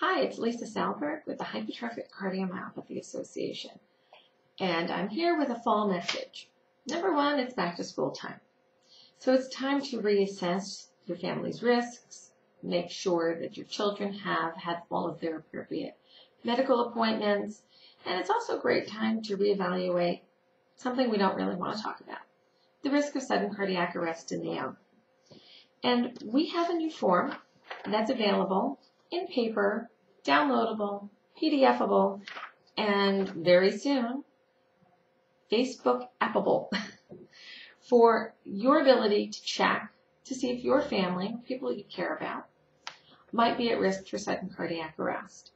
Hi, it's Lisa Salberg with the Hypertrophic Cardiomyopathy Association, and I'm here with a fall message. Number one, it's back to school time. So it's time to reassess your family's risks, make sure that your children have had all of their appropriate medical appointments, and it's also a great time to reevaluate something we don't really want to talk about, the risk of sudden cardiac arrest in the young. And we have a new form that's available in paper, downloadable, PDFable, and very soon, Facebook-appable for your ability to check to see if your family, people you care about, might be at risk for sudden cardiac arrest.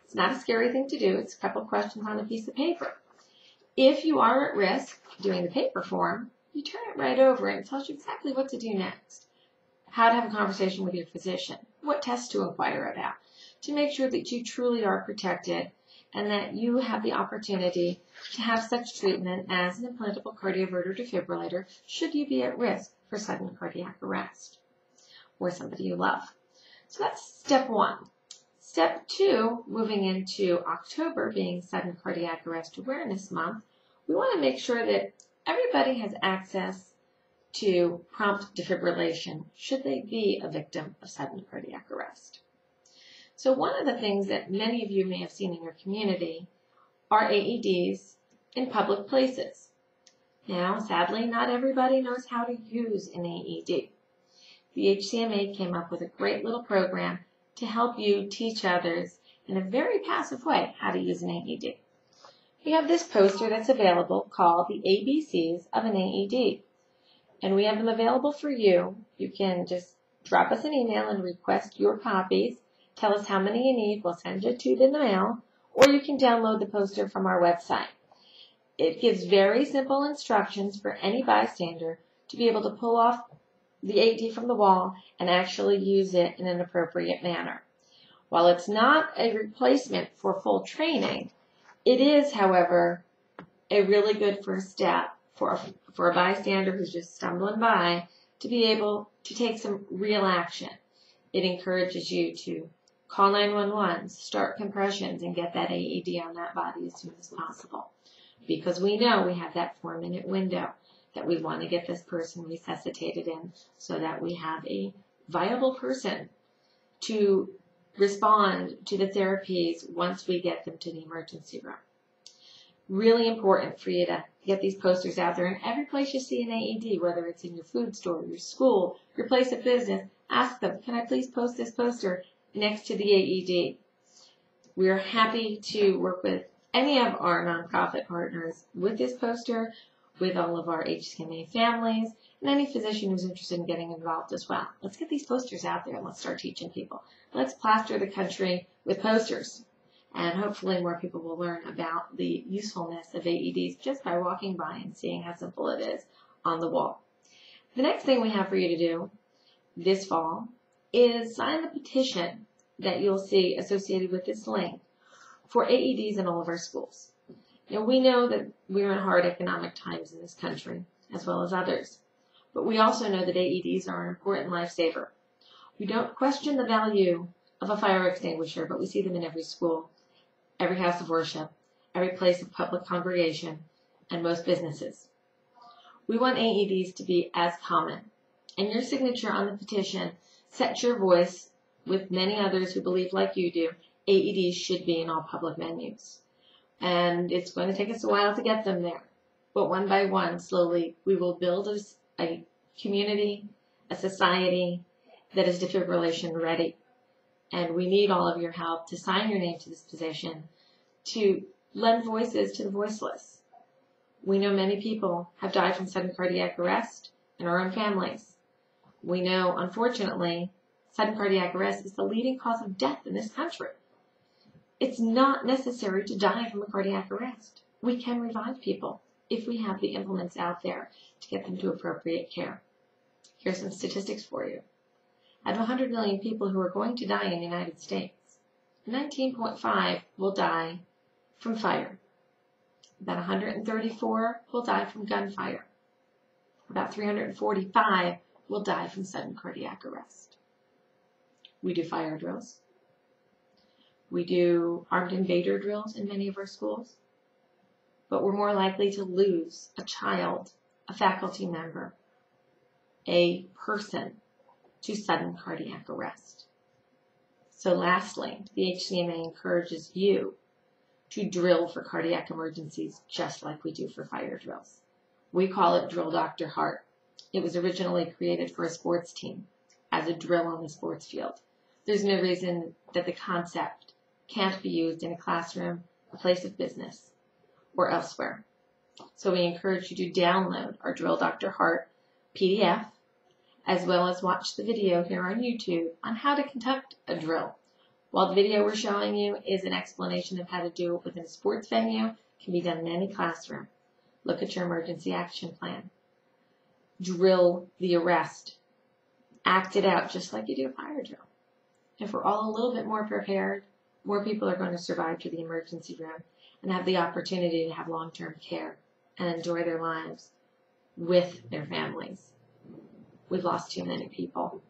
It's not a scary thing to do. It's a couple of questions on a piece of paper. If you are at risk doing the paper form, you turn it right over and it tells you exactly what to do next, how to have a conversation with your physician, what tests to inquire about, to make sure that you truly are protected and that you have the opportunity to have such treatment as an implantable cardioverter defibrillator should you be at risk for sudden cardiac arrest or somebody you love. So that's step one. Step two, moving into October being Sudden Cardiac Arrest Awareness Month, we want to make sure that everybody has access to prompt defibrillation should they be a victim of sudden cardiac arrest. So one of the things that many of you may have seen in your community are AEDs in public places. Now, sadly, not everybody knows how to use an AED. The HCMA came up with a great little program to help you teach others in a very passive way how to use an AED. We have this poster that's available called the ABCs of an AED. And we have them available for you. You can just drop us an email and request your copies. Tell us how many you need. We'll send you two in the mail. Or you can download the poster from our website. It gives very simple instructions for any bystander to be able to pull off the AED from the wall and actually use it in an appropriate manner. While it's not a replacement for full training, it is, however, a really good first step for a bystander who's just stumbling by to be able to take some real action. It encourages you to call 911, start compressions, and get that AED on that body as soon as possible. Because we know we have that 4-minute window that we want to get this person resuscitated in so that we have a viable person to respond to the therapies once we get them to the emergency room. Really important for you to get these posters out there. And every place you see an AED, whether it's in your food store, your school, your place of business, ask them, can I please post this poster next to the AED? We're happy to work with any of our nonprofit partners with this poster, with all of our HCMA families, and any physician who's interested in getting involved as well. Let's get these posters out there and let's start teaching people. Let's plaster the country with posters. And hopefully more people will learn about the usefulness of AEDs just by walking by and seeing how simple it is on the wall. The next thing we have for you to do this fall is sign the petition that you'll see associated with this link for AEDs in all of our schools. Now, we know that we're in hard economic times in this country, as well as others. But we also know that AEDs are an important lifesaver. We don't question the value of a fire extinguisher, but we see them in every school, every house of worship, every place of public congregation, and most businesses. We want AEDs to be as common. And your signature on the petition sets your voice with many others who believe like you do, AEDs should be in all public venues. And it's going to take us a while to get them there. But one by one, slowly, we will build a community, a society that is defibrillation ready. And we need all of your help to sign your name to this petition, to lend voices to the voiceless. We know many people have died from sudden cardiac arrest in our own families. We know, unfortunately, sudden cardiac arrest is the leading cause of death in this country. It's not necessary to die from a cardiac arrest. We can revive people if we have the implements out there to get them to appropriate care. Here's some statistics for you. Out of 100 million people who are going to die in the United States, 19.5 will die from fire. About 134 will die from gunfire. About 345 will die from sudden cardiac arrest. We do fire drills. We do armed invader drills in many of our schools, but we're more likely to lose a child, a faculty member, a person to sudden cardiac arrest. So lastly, the HCMA encourages you to drill for cardiac emergencies just like we do for fire drills. We call it Drill Dr. Heart. It was originally created for a sports team as a drill on the sports field. There's no reason that the concept can't be used in a classroom, a place of business, or elsewhere. So we encourage you to download our Drill Dr. Heart PDF, as well as watch the video here on YouTube on how to conduct a drill. While the video we're showing you is an explanation of how to do it within a sports venue, it can be done in any classroom. Look at your emergency action plan. Drill the arrest. Act it out just like you do a fire drill. If we're all a little bit more prepared, more people are going to survive to the emergency room and have the opportunity to have long-term care and enjoy their lives with their families. We've lost too many people.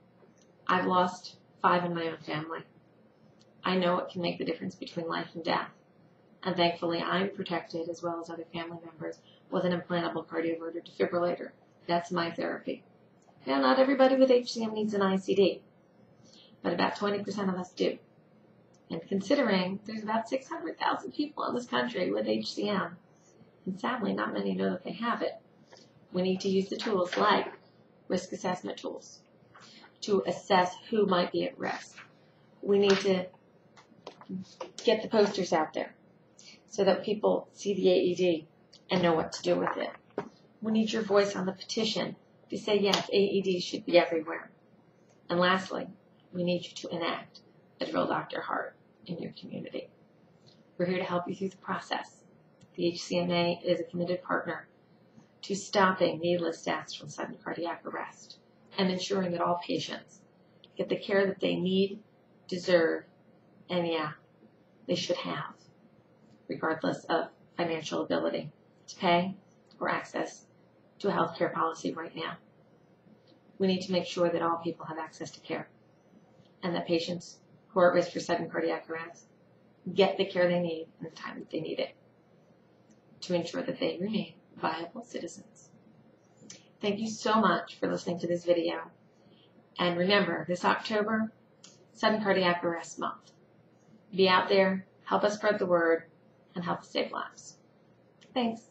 I've lost 5 in my own family. I know it can make the difference between life and death. And thankfully, I'm protected, as well as other family members, with an implantable cardioverter defibrillator. That's my therapy. Now, not everybody with HCM needs an ICD, but about 20% of us do. And considering there's about 600,000 people in this country with HCM, and sadly, not many know that they have it, we need to use the tools like risk assessment tools to assess who might be at risk. We need to get the posters out there so that people see the AED and know what to do with it. We need your voice on the petition to say, yes, AED should be everywhere. And lastly, we need you to enact a Drill Dr. Heart in your community. We're here to help you through the process. The HCMA is a committed partner to stopping needless deaths from sudden cardiac arrest and ensuring that all patients get the care that they need, deserve, and they should have, regardless of financial ability to pay or access to a healthcare policy right now. We need to make sure that all people have access to care and that patients who are at risk for sudden cardiac arrest get the care they need in the time that they need it to ensure that they remain viable citizens. Thank you so much for listening to this video. And remember, this October, Sudden Cardiac Arrest Month. Be out there, help us spread the word, and help us save lives. Thanks.